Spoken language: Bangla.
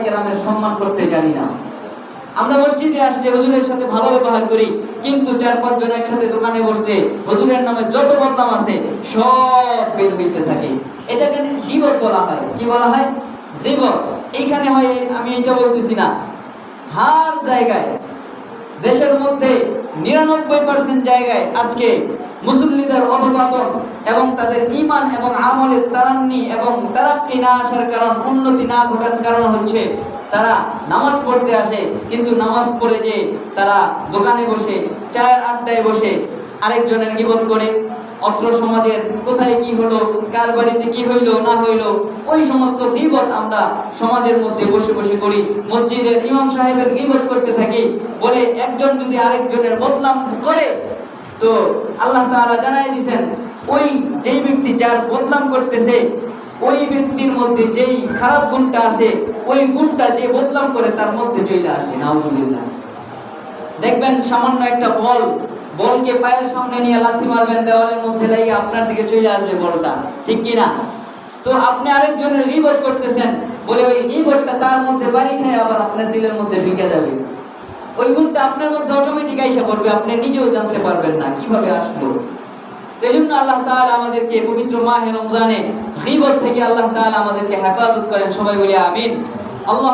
কেরামের সম্মান করতে জানি না। আমরা মসজিদে আসলে হুজুরের সাথে ভালো ব্যবহার করি, কিন্তু 4-5 জন একসাথে দোকানে বসলে হুজুরের নামে যত বদনাম আছে সব বের হইতে থাকে। এটাকে গীবত বলা হয়। কি বলা হয়? গীবত। এইখানে হয়, আমি এটা বলতেছি না, হার জায়গায় দেশের মধ্যে 99% জায়গায় আজকে মুসল্লিদের অধঃপতন এবং তাদের ঈমান এবং আমলের তারান্নি এবং তারাক্কি না আসার কারণ, উন্নতি না ঘটার কারণ হচ্ছে তারা নামাজ পড়তে আসে, কিন্তু নামাজ পড়ে যে তারা দোকানে বসে চায়ের আড্ডায় বসে আরেকজনের গীবত করে। অত্র সমাজের কোথায় কি হলো, কার বাড়িতে কি হইলো না হইলো, ওই সমস্ত গীবত আমরা সমাজের মধ্যে বসে বসে করি। মসজিদের ইমাম সাহেবের গীবত করতে থাকি, বলে একজন যদি আরেকজনের বদনাম করে তো আল্লাহ তাআলা জানাই দিয়েছেন ওই যেই ব্যক্তি যার বদনাম করতেছে ওই ব্যক্তির মধ্যে যেই খারাপ গুণটা আছে ওই গুণটা যে বদনাম করে তার মধ্যে চলে আসে। নাউজুবিল্লাহ। দেখবেন সামান্য একটা বলকে পায়ের সামনে নিয়ে লাথি মারবেন, দেওয়ালের মধ্যে লাগিয়ে আপনার দিকে চলে আসবে বলটা, ঠিক কি না? তো আপনি আরেকজনের গীবত করতেছেন, বলে ওই গীবতটা তার মধ্যে বাড়ি খায় আবার আপনার দিলের মধ্যে ঢুকে যাবে। ওই গুণটা আপনার মধ্যে অটোমেটিক আইসা পড়বে, আপনি নিজেও জানতে পারবেন না কিভাবে আসলো। এই জন্য আল্লাহ তাআলা আমাদেরকে পবিত্র মাহে রমজানে গীবত থেকে আল্লাহ তাআলা আমাদেরকে হেফাজত করেন। সবাই বলি আমিন। আল্লাহ